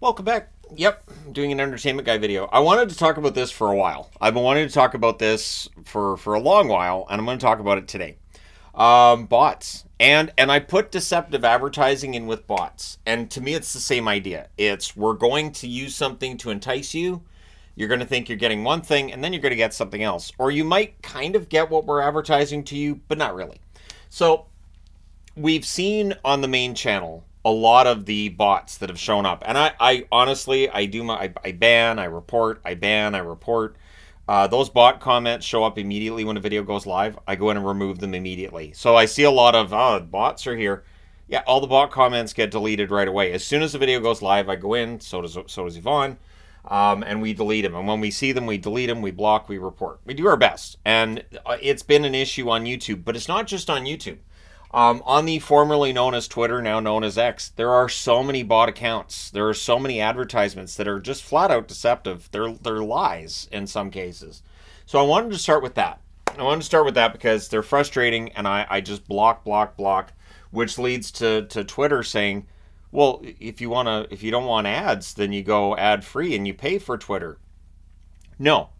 Welcome back. Yep, I'm doing an entertainment guy video. I wanted to talk about this for a while. I've been wanting to talk about this for a long while, and I'm going to talk about it today. Bots. And I put deceptive advertising in with bots. And to me, it's the same idea. It's we're going to use something to entice you. You're going to think you're getting one thing, and then you're going to get something else. Or you might kind of get what we're advertising to you, but not really. So we've seen on the main channel a lot of the bots that have shown up, and I honestly I ban, I report, I ban, I report. Those bot comments show up immediately when a video goes live. I go in and remove them immediately. So I see a lot of bots are here. Yeah, all the bot comments get deleted right away as soon as the video goes live. I go in, so does Yvonne, and we delete them. And when we see them, we delete them, we block, we report. We do our best, and it's been an issue on YouTube, but it's not just on YouTube. On the formerly known as Twitter, now known as X, there are so many bot accounts. There are so many advertisements that are just flat out deceptive. They're lies in some cases. So I wanted to start with that. I wanted to start with that because they're frustrating, and I just block, which leads to Twitter saying, well, if you don't want ads, then you go ad free and you pay for Twitter. No.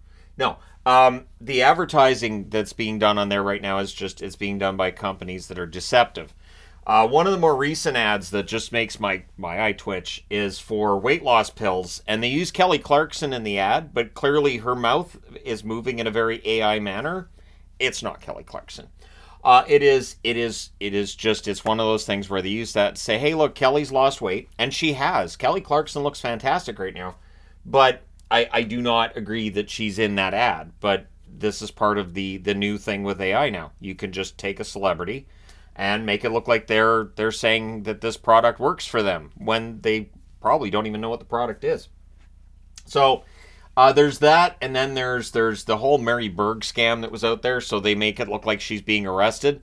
The advertising that's being done on there right now is it's being done by companies that are deceptive. One of the more recent ads that just makes my eye twitch is for weight loss pills, and they use Kelly Clarkson in the ad, but clearly her mouth is moving in a very AI manner. It's not Kelly Clarkson. It's one of those things where they use that to say, hey, look, Kelly's lost weight, and she has. Kelly Clarkson looks fantastic right now, but I do not agree that she's in that ad, but this is part of the new thing with AI now. You can just take a celebrity and make it look like they're saying that this product works for them when they probably don't even know what the product is. So there's that, and then there's the whole Mary Berg scam that was out there, so they make it look like she's being arrested.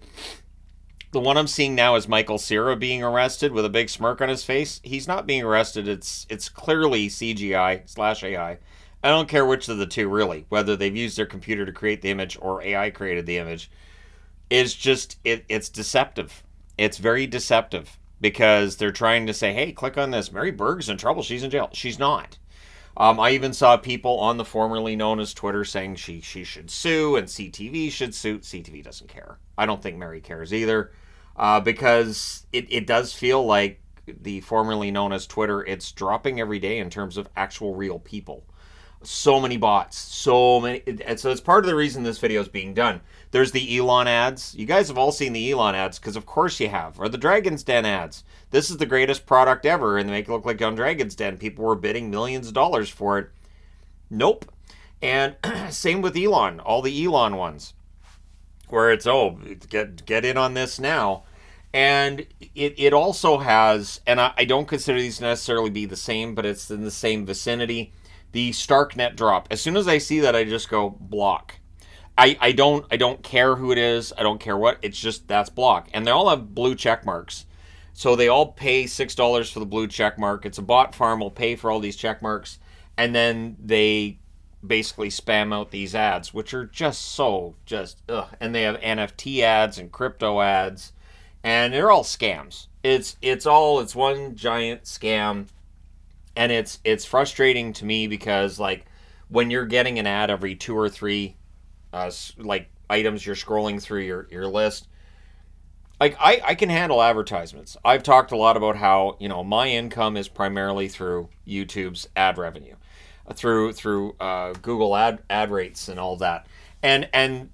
The one I'm seeing now is Michael Cera being arrested with a big smirk on his face. He's not being arrested. It's clearly CGI/AI. I don't care which of the two, really, whether they've used their computer to create the image or AI created the image. It's just, it's deceptive. It's very deceptive because they're trying to say, hey, click on this. Mary Berg's in trouble. She's in jail. She's not. I even saw people on the formerly known as Twitter saying she should sue and CTV should sue. CTV doesn't care. I don't think Mary cares either. Because it does feel like the formerly known as Twitter, it's dropping every day in terms of actual real people. So many bots, so many. And so it's part of the reason this video is being done. There's the Elon ads. You guys have all seen the Elon ads because of course you have. Or the Dragon's Den ads. This is the greatest product ever, and they make it look like on Dragon's Den people were bidding millions of dollars for it. Nope. And same with Elon, all the Elon ones, where it's, oh, get in on this now. And it also has, and I don't consider these to necessarily be the same, but it's in the same vicinity, the Starknet drop. As soon as I see that, I just go block. I don't care who it is. I don't care what. It's just, that's block. And they all have blue check marks. So they all pay $6 for the blue check mark. It's a bot farm will pay for all these check marks. And then they basically spam out these ads, which are just ugh. And they have NFT ads and crypto ads, and they're all scams. It's one giant scam, and it's frustrating to me because, like, when you're getting an ad every 2 or 3 like items you're scrolling through your list, like I can handle advertisements. I've talked a lot about how, you know, my income is primarily through YouTube's ad revenue, through Google ad rates and all that, and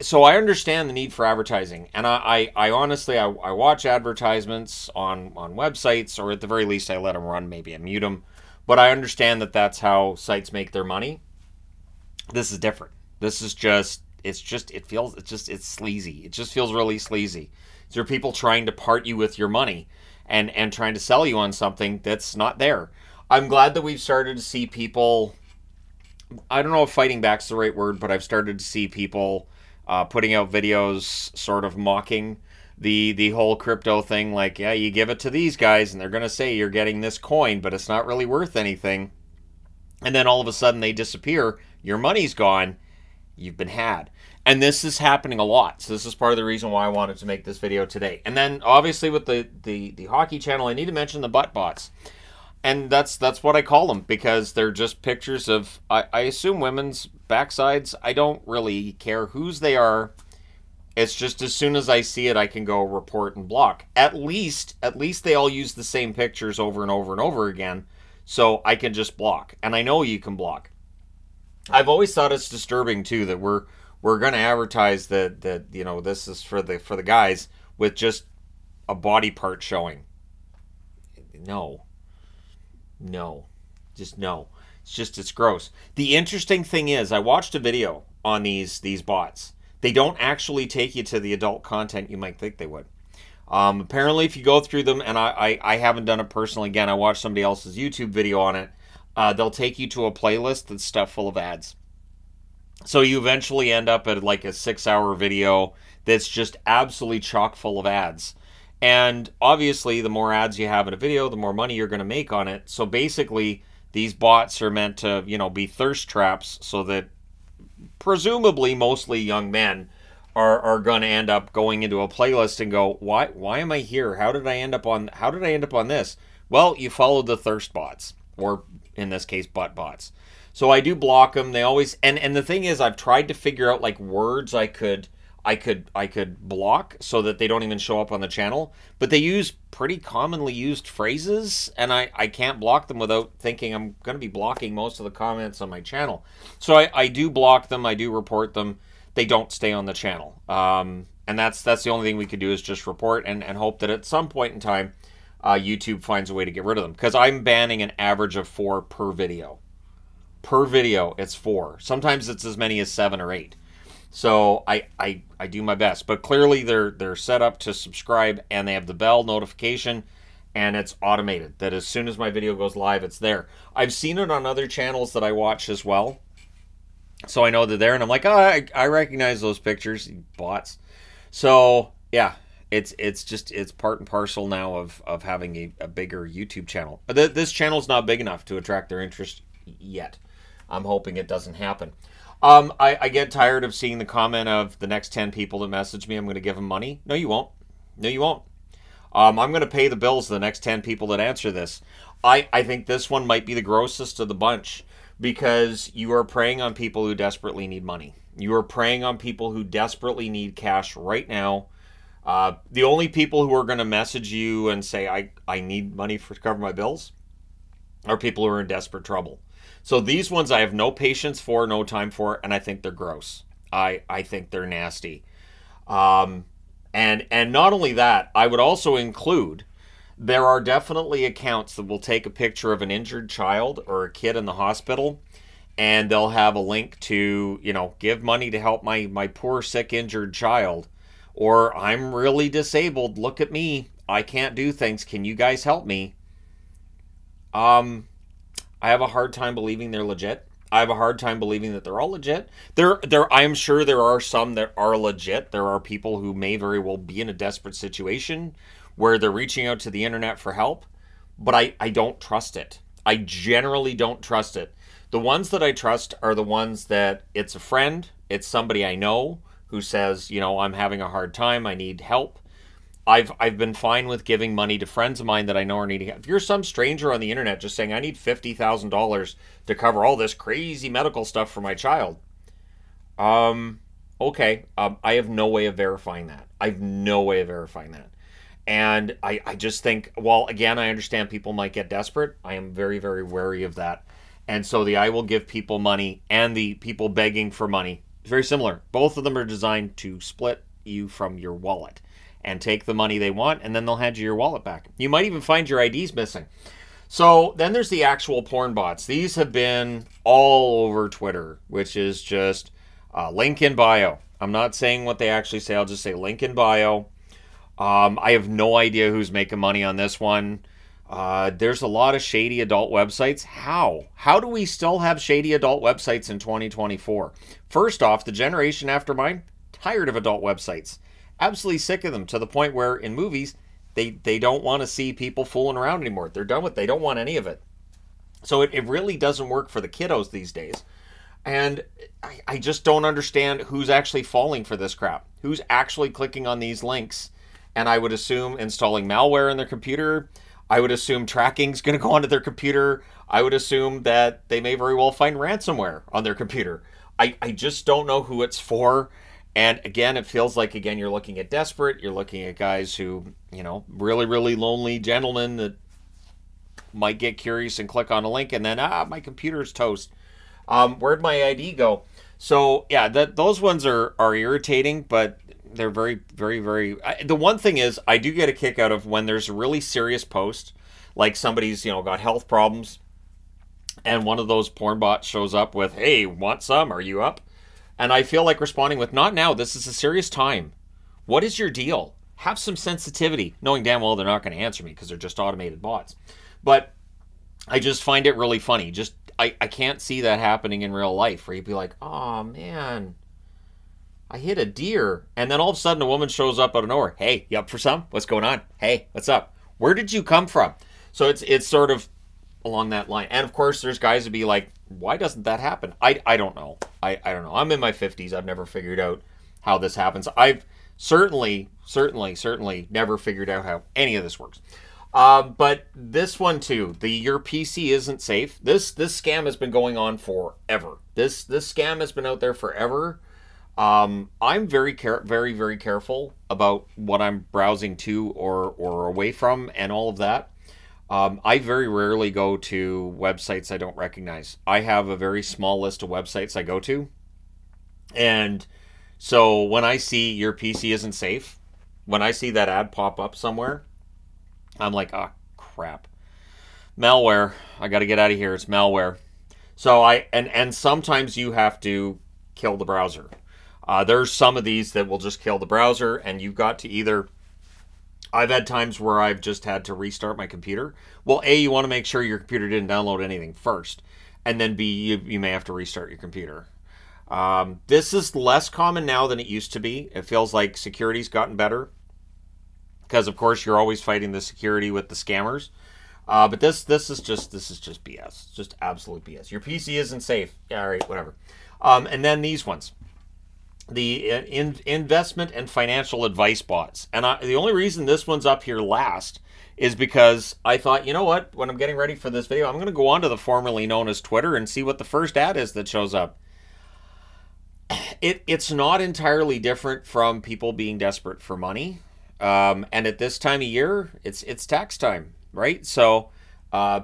so I understand the need for advertising, and I honestly watch advertisements on websites, or at the very least I let them run. Maybe I mute them, but I understand that that's how sites make their money. This is different. This is just it's sleazy. It just feels really sleazy. There are people trying to part you with your money and trying to sell you on something that's not there. I'm glad that we've started to see people, I don't know if fighting back's the right word, but I've started to see people putting out videos sort of mocking the whole crypto thing. Like, yeah, you give it to these guys and they're going to say you're getting this coin, but it's not really worth anything. And then all of a sudden they disappear. Your money's gone. You've been had. And this is happening a lot. So this is part of the reason why I wanted to make this video today. And then obviously with the hockey channel, I need to mention the butt bots. and that's what I call them, because they're just pictures of, I assume, women's backsides. I don't really care whose they are. It's just as soon as I see it, I can go report and block. At least they all use the same pictures over and over and over again, so I can just block. And I know you can block. I've always thought it's disturbing too that we're going to advertise that you know, this is for the guys with just a body part showing. No, just no. It's gross. The interesting thing is, I watched a video on these bots. They don't actually take you to the adult content you might think they would. Apparently, if you go through them, and I haven't done it personally, again, I watched somebody else's YouTube video on it, they'll take you to a playlist that's stuff full of ads. So you eventually end up at like a 6-hour video that's just absolutely chock full of ads. And obviously, the more ads you have in a video, the more money you're going to make on it. So basically, these bots are meant to, you know, be thirst traps, so that presumably mostly young men are going to end up going into a playlist and go, why am I here? How did I end up on this? Well, you followed the thirst bots, or in this case, butt bots. So I do block them. They always, and the thing is, I've tried to figure out like words I could block so that they don't even show up on the channel, but they use pretty commonly used phrases, and I can't block them without thinking I'm going to be blocking most of the comments on my channel. So I do block them. I do report them. They don't stay on the channel. And that's the only thing we could do, is just report and hope that at some point in time, YouTube finds a way to get rid of them, because I'm banning an average of 4 per video. Per video, it's 4. Sometimes it's as many as 7 or 8. So I do my best, but clearly they're set up to subscribe, and they have the bell notification, and it's automated that as soon as my video goes live, it's there. I've seen it on other channels that I watch as well, so I know they're there, and I'm like, oh, I recognize those pictures, bots. So yeah, it's part and parcel now of having a bigger YouTube channel. But this channel's not big enough to attract their interest yet. I'm hoping it doesn't happen. I get tired of seeing the comment of, the next 10 people that message me, I'm going to give them money. No, you won't. No, you won't. I'm going to pay the bills of the next 10 people that answer this. I think this one might be the grossest of the bunch, because you are preying on people who desperately need money. You are preying on people who desperately need cash right now. The only people who are going to message you and say, I need money to cover my bills, are people who are in desperate trouble. So these ones I have no patience for, no time for, and I think they're gross. I think they're nasty. And not only that, I would also include, there are definitely accounts that will take a picture of an injured child or a kid in the hospital, and they'll have a link to, you know, give money to help my poor, sick, injured child. Or, I'm really disabled, look at me, I can't do things, can you guys help me? I have a hard time believing they're legit. I have a hard time believing that they're all legit. I'm sure there are some that are legit. There are people who may very well be in a desperate situation where they're reaching out to the internet for help, but I don't trust it. I generally don't trust it. The ones that I trust are the ones that it's a friend, it's somebody I know who says, you know, I'm having a hard time, I need help. I've been fine with giving money to friends of mine that I know are needing help. If you're some stranger on the internet just saying, I need $50,000 to cover all this crazy medical stuff for my child, okay, I have no way of verifying that. I have no way of verifying that. And I just think, well, again, I understand people might get desperate. I am very, very wary of that. And so the I will give people money and the people begging for money is very similar. Both of them are designed to split you from your wallet and take the money they want, and then they'll hand you your wallet back. You might even find your IDs missing. So then there's the actual porn bots. These have been all over Twitter, which is just link in bio. I'm not saying what they actually say. I'll just say link in bio. I have no idea who's making money on this one. There's a lot of shady adult websites. How? How do we still have shady adult websites in 2024? First off, the generation after mine, tired of adult websites. Absolutely sick of them, to the point where in movies, they don't want to see people fooling around anymore. They're done with it. They don't want any of it. So it really doesn't work for the kiddos these days. And I just don't understand who's actually falling for this crap. Who's actually clicking on these links, and I would assume installing malware in their computer. I would assume tracking's going to go onto their computer. I would assume that they may very well find ransomware on their computer. I just don't know who it's for. And again, it feels like, again, you're looking at desperate. You're looking at guys who, you know, really, really lonely gentlemen that might get curious and click on a link and then, my computer's toast. Where'd my ID go? So, yeah, those ones are irritating, but they're very, very, very... the one thing is, I do get a kick out of when there's a really serious post, like somebody's, you know, got health problems, and one of those porn bots shows up with, hey, want some? Are you up? And I feel like responding with, not now. This is a serious time. What is your deal? Have some sensitivity, knowing damn well they're not going to answer me because they're just automated bots. But I just find it really funny. Just I can't see that happening in real life where you'd be like, oh, man, I hit a deer. And then all of a sudden a woman shows up out of nowhere. Hey, you up for some? What's going on? Hey, what's up? Where did you come from? So it's sort of along that line. And of course, there's guys who be like, why doesn't that happen? I don't know. I don't know. I'm in my 50s. I've never figured out how this happens. I've certainly never figured out how any of this works. But this one too, your PC isn't safe. This scam has been going on forever. This scam has been out there forever. I'm very careful about what I'm browsing to or away from and all of that. I very rarely go to websites I don't recognize. I have a very small list of websites I go to. And so when I see your PC isn't safe, when I see that ad pop up somewhere, I'm like, oh, crap. Malware. I got to get out of here. It's malware. So and sometimes you have to kill the browser. There's some of these that will just kill the browser, and you've got to either... I've had times where I've just had to restart my computer. Well, A, you want to make sure your computer didn't download anything first. And then B, you may have to restart your computer. This is less common now than it used to be. It feels like security's gotten better. Because, of course, you're always fighting the security with the scammers. But this is just BS. It's just absolute BS. Your PC isn't safe. Yeah, all right, whatever. And then these ones. The investment and financial advice bots. And the only reason this one's up here last is because I thought, you know what? When I'm getting ready for this video, I'm going to go onto the formerly known as Twitter and see what the first ad is that shows up. It's not entirely different from people being desperate for money. And at this time of year, it's tax time, right? So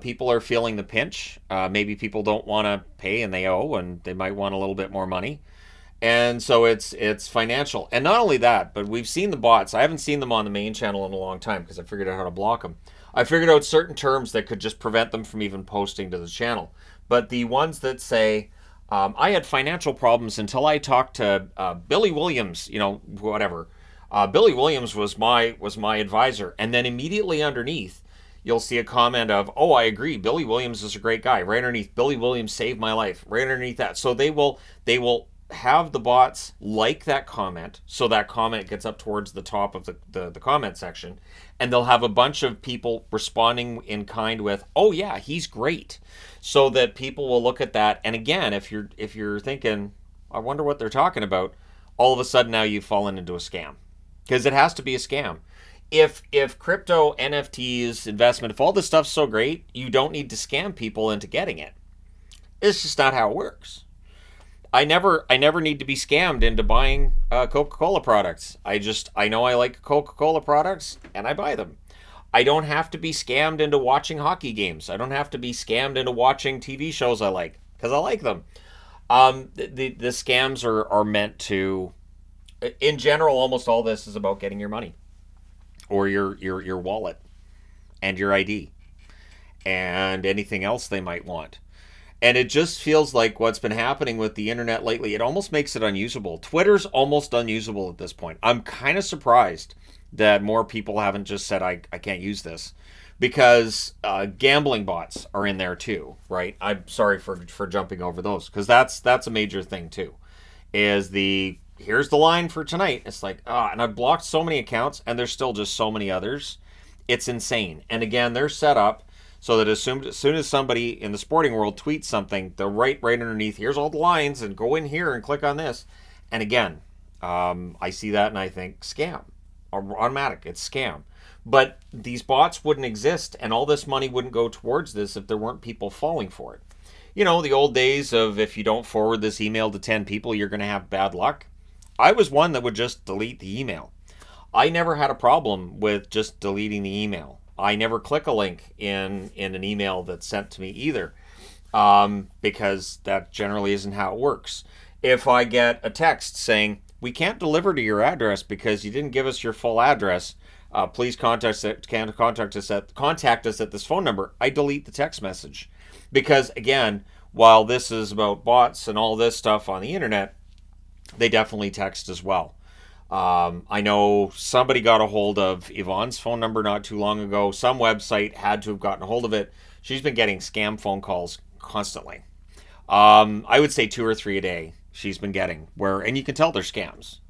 people are feeling the pinch. Maybe people don't want to pay and they owe, and they might want a little bit more money. And so it's financial. And not only that, but we've seen the bots. I haven't seen them on the main channel in a long time because I figured out how to block them. I figured out certain terms that could just prevent them from even posting to the channel. But the ones that say, I had financial problems until I talked to Billy Williams, you know, whatever. Billy Williams was my advisor. And then immediately underneath, you'll see a comment of, oh, I agree, Billy Williams is a great guy. Right underneath, Billy Williams saved my life. Right underneath that. So they will have the bots like that comment, so that comment gets up towards the top of the comment section, and they'll have a bunch of people responding in kind with, oh yeah, he's great, so that people will look at that. And again, if you're thinking, I wonder what they're talking about, all of a sudden now you've fallen into a scam, because it has to be a scam. If crypto, NFTs, investment, if all this stuff's so great, you don't need to scam people into getting it. It's just not how it works. I never need to be scammed into buying Coca-Cola products. I know I like Coca-Cola products, and I buy them. I don't have to be scammed into watching hockey games. I don't have to be scammed into watching TV shows I like, because I like them. The scams are meant to, in general, almost all this is about getting your money, or your wallet, and your ID, and anything else they might want. And it just feels like what's been happening with the internet lately, it almost makes it unusable. Twitter's almost unusable at this point. I'm kind of surprised that more people haven't just said, I can't use this. Because gambling bots are in there too, right? I'm sorry for jumping over those, because that's a major thing too. Is here's the line for tonight. It's like, and I've blocked so many accounts, and there's still just so many others. It's insane. And again, they're set up so that as soon as somebody in the sporting world tweets something, they'll write right underneath, here's all the lines, and go in here and click on this. And again, I see that and I think, scam. Automatic, it's scam. But these bots wouldn't exist, and all this money wouldn't go towards this if there weren't people falling for it. You know, the old days of if you don't forward this email to 10 people, you're going to have bad luck. I was one that would just delete the email. I never had a problem with just deleting the email. I never click a link in an email that's sent to me either, because that generally isn't how it works. If I get a text saying, we can't deliver to your address because you didn't give us your full address, please contact us at this phone number, I delete the text message. Because, again, while this is about bots and all this stuff on the internet, they definitely text as well. I know somebody got a hold of Yvonne's phone number not too long ago. Some website had to have gotten a hold of it. She's been getting scam phone calls constantly. I would say 2 or 3 a day she's been getting, and you can tell they're scams.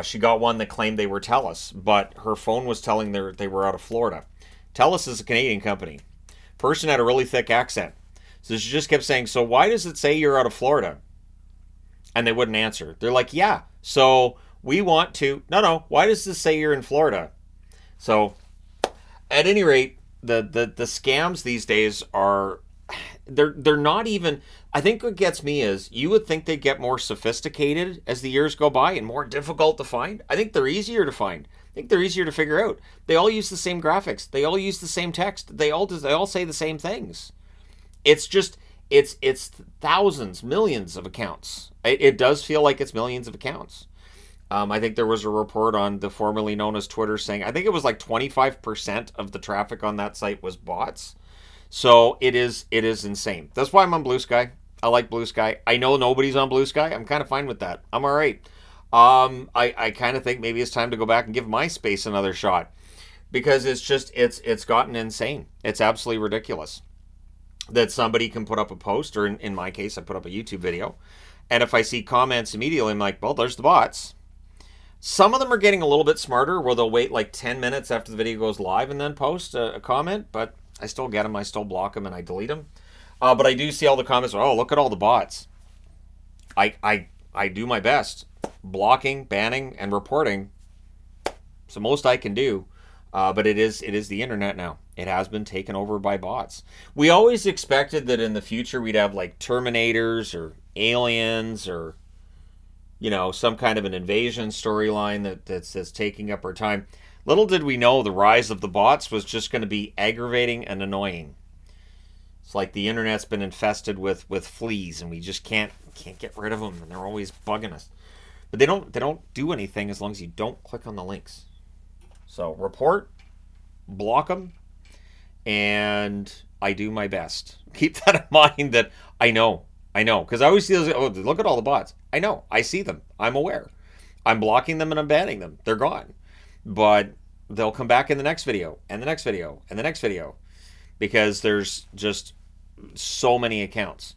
She got one that claimed they were TELUS, but her phone was telling they were out of Florida. TELUS is a Canadian company. Person had a really thick accent. So she just kept saying, so why does it say you're out of Florida? And they wouldn't answer. They're like, yeah, so we want to... No, why does this say you're in Florida? So, at any rate, the scams these days are... They're not even... I think what gets me is, you would think they'd get more sophisticated as the years go by and more difficult to find. I think they're easier to find. I think they're easier to figure out. They all use the same graphics. They all use the same text. They all say the same things. It's just... It's thousands, millions of accounts. It does feel like it's millions of accounts. I think there was a report on the formerly known as Twitter saying, I think it was like 25% of the traffic on that site was bots. So it is insane. That's why I'm on Blue Sky. I like Blue Sky. I know nobody's on Blue Sky. I'm kind of fine with that. I'm all right. I kind of think maybe it's time to go back and give MySpace another shot, because it's gotten insane. It's absolutely ridiculous that somebody can put up a post, or in my case, I put up a YouTube video, and if I see comments immediately, I'm like, well, there's the bots. Some of them are getting a little bit smarter, where they'll wait like 10 minutes after the video goes live and then post a comment, but I still get them, I still block them, and I delete them. But I do see all the comments, oh, look at all the bots. I do my best. Blocking, banning, and reporting. It's the most I can do. But it is the internet now. It has been taken over by bots. We always expected that in the future we'd have like Terminators or aliens or, you know, some kind of an invasion storyline that's taking up our time. Little did we know the rise of the bots was just going to be aggravating and annoying. It's like the internet's been infested with fleas, and we just can't get rid of them, and they're always bugging us. But they don't do anything as long as you don't click on the links. So report, block them, and I do my best. Keep that in mind that I know. Because I always see those, oh, look at all the bots. I know. I see them. I'm aware. I'm blocking them and I'm banning them. They're gone. But they'll come back in the next video, and the next video, and the next video, because there's just so many accounts.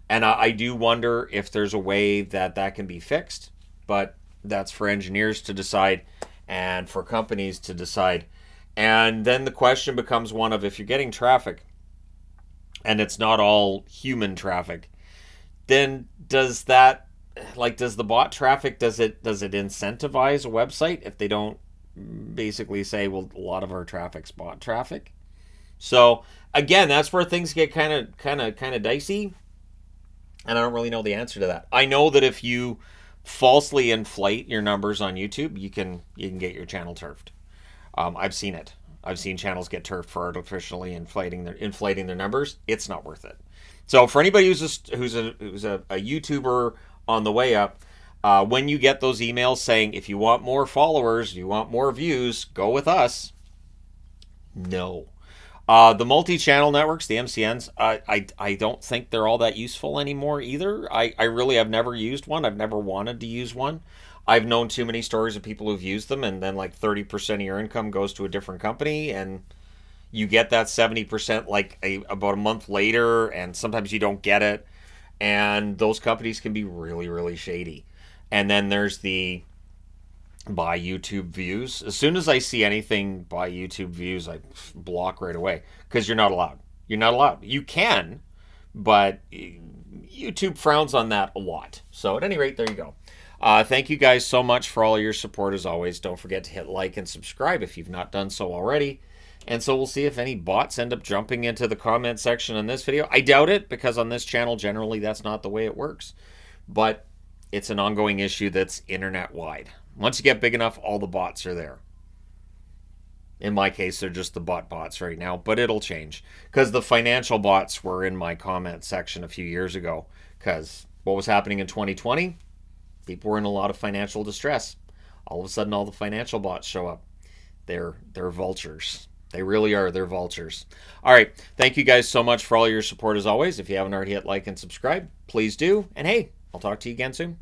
And I do wonder if there's a way that can be fixed, but that's for engineers to decide and for companies to decide. And then the question becomes one of, if you're getting traffic and it's not all human traffic, then does the bot traffic, does it incentivize a website if they don't basically say, well, a lot of our traffic's bot traffic? So again, that's where things get kind of dicey, and I don't really know the answer to that. I know that if you falsely inflate your numbers on YouTube, you can get your channel turfed. I've seen it. I've seen channels get turfed for artificially inflating their numbers. It's not worth it. So for anybody who's a YouTuber on the way up, when you get those emails saying, if you want more followers, you want more views, go with us. No. The multi-channel networks, the MCNs, I don't think they're all that useful anymore either. I really have never used one. I've never wanted to use one. I've known too many stories of people who've used them, and then like 30% of your income goes to a different company, and you get that 70% like about a month later, and sometimes you don't get it. And those companies can be really, really shady. And then there's the buy YouTube views. As soon as I see anything buy YouTube views, I block right away, because you're not allowed. You're not allowed. You can, but YouTube frowns on that a lot. So at any rate, there you go. Thank you guys so much for all your support as always. Don't forget to hit like and subscribe if you've not done so already. And so we'll see if any bots end up jumping into the comment section on this video. I doubt it, because on this channel, generally, that's not the way it works. But it's an ongoing issue that's internet-wide. Once you get big enough, all the bots are there. In my case, they're just the bots right now, but it'll change. Because the financial bots were in my comment section a few years ago. Because what was happening in 2020? People were in a lot of financial distress. All of a sudden, all the financial bots show up. They're vultures. They really are. They're vultures. All right. Thank you guys so much for all your support as always. If you haven't already hit like and subscribe, please do. And hey, I'll talk to you again soon.